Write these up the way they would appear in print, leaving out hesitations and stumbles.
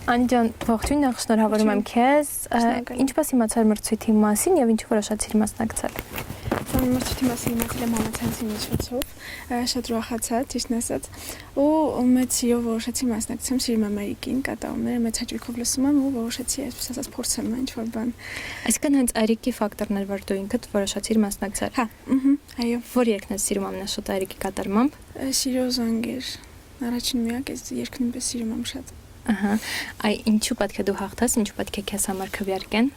Անջան, ողջույն, շնորհավորում եմ քեզ։ Ինչպես իմացար մրցույթի մասին եւ ինչու որոշացիր մասնակցել։ Մրցույթի մասին իմացել եմ համացանցի միջոցով, շատ ուրախացա, ճիշտն ասած, ու մեծ սիրով որոշեցի մասնակցեմ, սիրում եմ Այրիկին, կատարումները մեծ հաճույքով լսում եմ ու որոշեցի այսպես ասած փորձեմ ինչ-որ բան։ Այսինքն հենց Այրիկի ֆակտորն էր, որ դու ինքդ որոշացիր մասնակցել։ Հա, այո։ Որ երգն ես սիրում ամենաշատ Այրիկի կատարմամբ։ Սիրո զանգեր։ Առաջին միակ այս երգն ինձ սիրում եմ շատ։ Ահա, այ ինչու պետք է դու հաղթաս, ինչու պետք է քեզ համար քվեարկեն։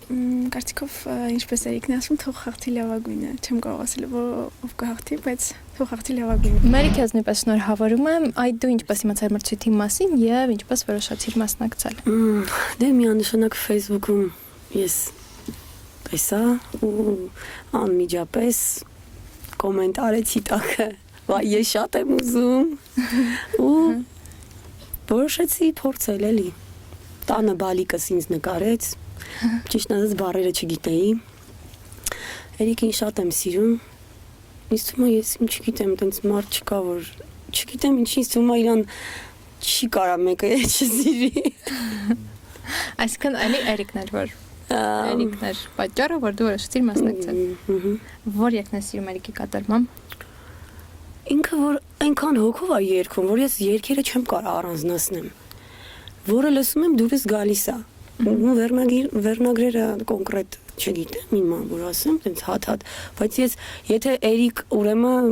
Կարծիքով ինչպես Էրիկն ասում, թող հաղթի լավագույնը, չեմ կարող ասել, որ ով կհաղթի, բայց թող հաղթի լավագույնը։ Մերի քեզ նույնպես շնորհավորում եմ, այ դու ինչպես իմացար մրցույթի մասին եւ ինչպես որոշացիր մասնակցել։ Դե միանշանակ Facebook-ում ես տեսա ու անմիջապես կոմենտ արեցի տակը, վայ ես շատ եմ ուզում ու որոշեցի փորձել էլի։ Տանը բալիկս ինձ նկարեց, ճիշտ ասած բառերը չգիտեի։ Էրիկին շատ եմ սիրում։ Ինձ թվում է ես չգիտեմ, տենց մարդ չկա, որ չգիտեմ ինչ ինձ թվում է իրան չի կարա մեկը չսիրի։ Այսինքն այլի Էրիկն էր, որ Էրիկն էր պատճառը, որ դու որոշեցիր մասնակցել։ Որ երգն ես սիրում Էրիկի կատարմամբ։ Ինքը որ այնքան հոգով է երգում, որ ես երգերը չեմ կարող առանձնացնեմ։ Որը լսում եմ դուրս գալիս է։ Ու վերնագրերը կոնկրետ չգիտեմ, հիմա որ ասեմ, տենց հատ, բայց ես եթե Էրիկ ուրեմն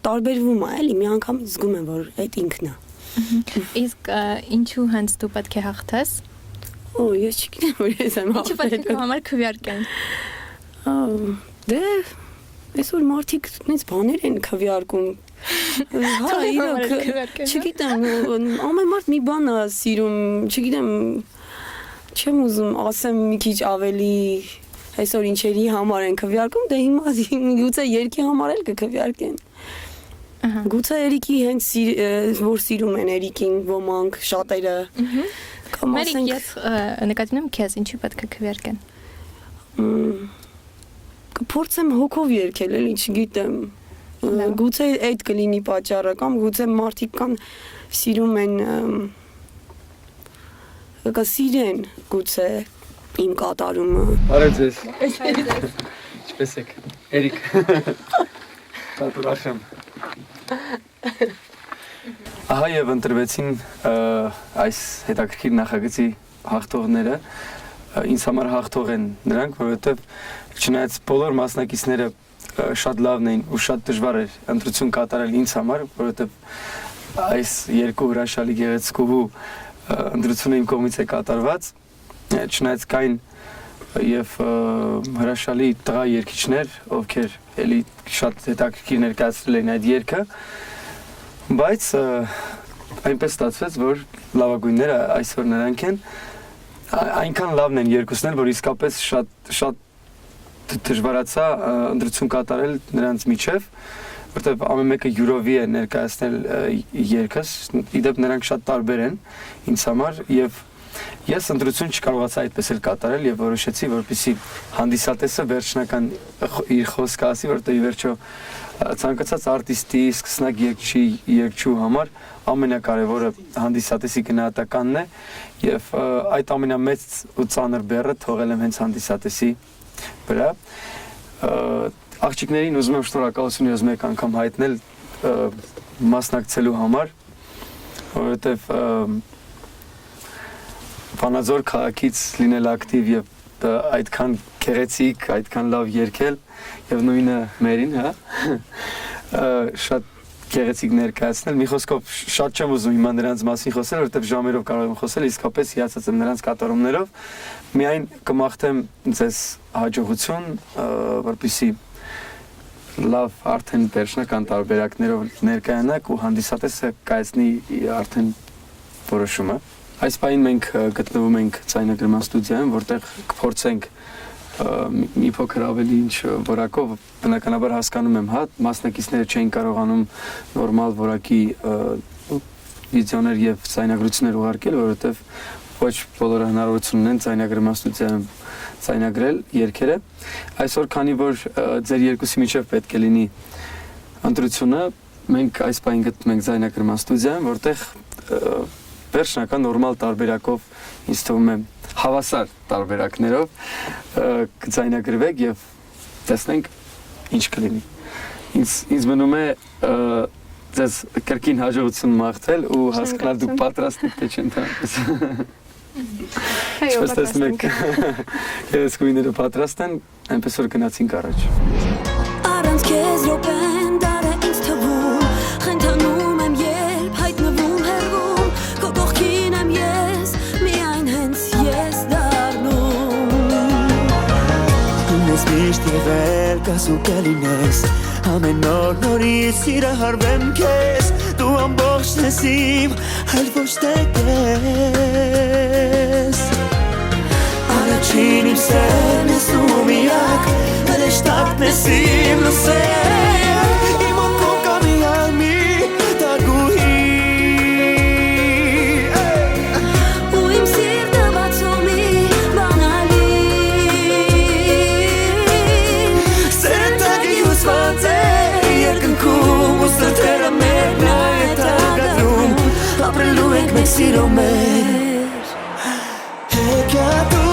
տարբերվում է, էլի մի անգամ զգում եմ, որ այդ ինքն է։ Իսկ ինչու հենց դու պետք է հաղթես։ Օ, ես չգիտեմ, որ ես եմ հաղթել։ Ինչու պետք է քո համար քվեարկեն։ Դե այսօր մարդիկ այնպես բաներ են քվեարկում։ Հա, իրոք, չգիտեմ, ամեն մարդ մի բան է սիրում, չգիտեմ, չեմ ուզում ասեմ մի քիչ ավելի այսօր ինչերի համար են քվեարկում, դե հիմա գուցե երգի համար էլ կքվեարկեն։ Գուցե Էրիկի հենց որ սիրում են Էրիկին ոմանք շատերը։ Կամ ասենք ես նկատի ունեմ քեզ, ինչու պետք է քվեարկեն։ Կփորձեմ հոգով երգել, էլի չգիտեմ։ Գուցե այդ կլինի պատճառը կամ գուցե մարդիկ կան սիրում են կսիրեն գուցե իմ կատարումը։ Բարև ձեզ։ Ինչպե՞ս եք։ Էրիկ։ Շատ ուրախ եմ։ Ահա եւ ընտրվեցին այս հետաքրքիր նախագծի հաղթողները։ Ինձ համար հաղթող են նրանք, որովհետեւ չնայած բոլոր մասնակիցները շատ լավն էին ու շատ դժվար էր ընտրություն կատարել ինձ համար, որովհետեւ այս երկու հրաշալի գեղեցկուհու ընտրությունը իմ կողմից է կատարված, չնայած կային եւ հրաշալի տղա երգիչներ, ովքեր էլի շատ հետաքրքիր ներկայացրել էին այդ երգը, բայց այնպես ստացվեց, որ լավագույնները այսօր նրանք են, այնքան լավն են երկուսն էլ, որ իսկապես շատ դժվարացա ընտրություն կատարել նրանց միջև, որտեղ ամեն մեկը յուրովի է ներկայացնել երգս, իդեպ նրանք շատ տարբեր են ինձ համար եւ ես ընտրություն չկարողացա այդպես էլ կատարել եւ որոշեցի, որպեսզի հանդիսատեսը վերջնական իր խոսքը ասի, որտեղ ի վերջո ցանկացած արտիստի, սկսնակ երգչու համար ամենակարևորը հանդիսատեսի գնահատականն է եւ այդ ամենամեծ ու ծանր բեռը թողել եմ հենց հանդիսատեսի վրա։ Աղջիկներին ուզում եմ շնորհակալություն ես մեկ անգամ հայտնել մասնակցելու համար, որովհետև Վանաձոր քաղաքից լինել ակտիվ եւ այդքան գեղեցիկ, այդքան լավ երգել եւ նույնը Մերին, հա, շատ գեղեցիկ ներկայացնել։ Մի խոսքով շատ չեմ ուզում հիմա նրանց մասին խոսել, որովհետև ժամերով կարող եմ խոսել, իսկապես հիացած եմ նրանց կատարումներով։ Միայն կմաղթեմ ձեզ հաջողություն, որպեսզի լավ արդեն վերջնական տարբերակներով ներկայանաք ու հանդիսատեսը կայացնի արդեն որոշումը։ Այս պահին մենք գտնվում ենք ձայնագրման ստուդիայում, որտեղ կփորձենք մի փոքր ավելի ինչ որակով, բնականաբար հասկանում եմ, հա, մասնակիցները չէին կարողանում նորմալ որակի վիդեոներ եւ ձայնագրություններ ուղարկել, որովհետեւ ոչ բոլորը հնարավորություն ունեն ձայնագրման ստուդիայում ձայնագրել երգերը։ Այսօր քանի որ ձեր երկուսի միջև պետք է լինի ընտրությունը, մենք այս պահին գտնում ենք ձայնագրման ստուդիայում, որտեղ վերջնական նորմալ տարբերակով ինձ թվում է հավասար տարբերակներով կձայնագրվեք եւ տեսնենք ինչ կլինի։ Ինձ մնում է ձեզ կրկին հաջողություն մաղթել ու հասկանալ դուք պատրաստ եք թե չէ ընդհանրապես։ Այո, տեսնում եք երեսկույները պատրաստ են, այնպես որ գնացինք առաջ։ Առանց քեզ րոպեն դարը ինձ թվում, խնդանում եմ երբ հայտնվում հեռվում, քո կողքին եմ ես, միայն հենց ես դառնում։ Ես միշտ եղել կասու կլինես, ամեն օր նորից սիրահարվեմ քեզ, դու ամբողջն ես իմ, այլ ոչ թե կես։ Առաջին իմ սերն ես ու միակ, հրեշտակն ես իմ լուսեր, իմ օգնում կա միայն մի տագուհի, ու իմ սիրտը բացող մի բանալի, սերտակի հուսված է երկնքում, ու սրտերը մեր նա է տագադրում, ապրելու ենք մեկ սիրո մեր, հեքիաթում։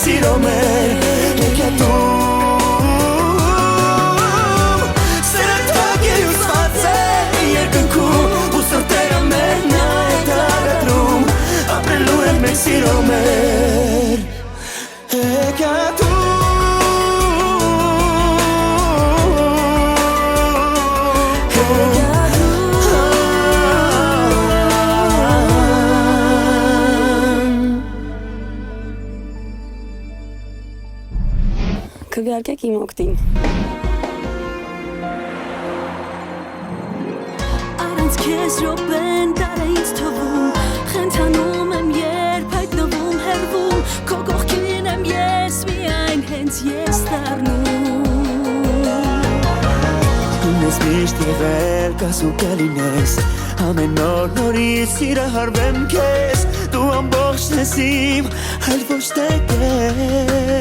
Սիրո մեր հեքիաթում, սերտակ է հյուսված է երկնքում, ու սրտերը մեր նա է տագադրում, ապրելու ենք մենք սիրո մեր հեքիաթում։ Քվեարկեք իմ օգտին։ Առանց քեզ րոպեն դարը ինձ թվում, խնդանում եմ երբ հայտնվում հեռվում, քո կողքին եմ ես, միայն հենց ես դառնում։ Ես միշտ եղել կասու կլինես, ամեն օր նորից սիրահարվեմ քեզ, դու ամբողջն ես իմ, այլ ոչ թե կես։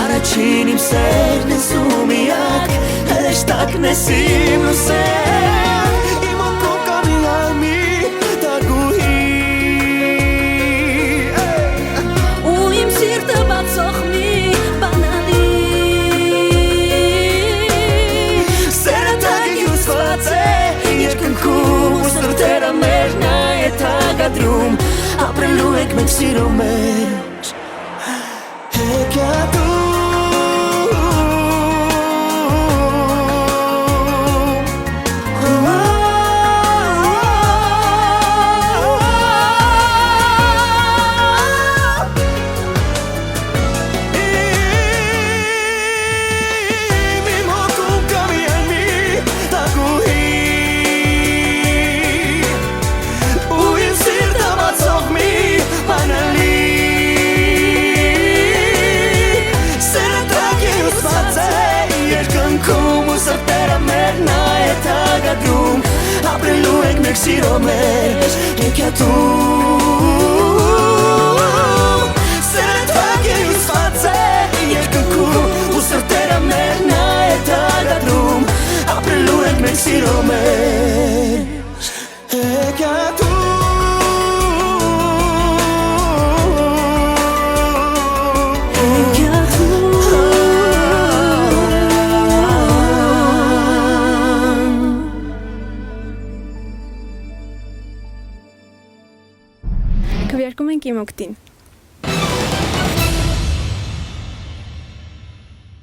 Առաջին իմ սերն ես ու միակ, հրեշտակն ես իմ լուսեր, իմ օգնում կա միայն մի տագուհի, ու իմ սիրտը բացող մի բանալի, սերտակի հյուսված է երկնքում, ու սրտերը մեր նա է տագադրում, ապրելու ենք մենք սիրո մեջ հեքիաթում։ Ապրելու ենք մեկ սիրո մեջ հեքիաթում, սերտակ է հյուսված է երկնքում, ու սրտերը մեր նա է տագադրում, ապրելու ենք մեկ սիրո մեջ հեքիաթում։ Քվեարկում ենք իմ օգտին։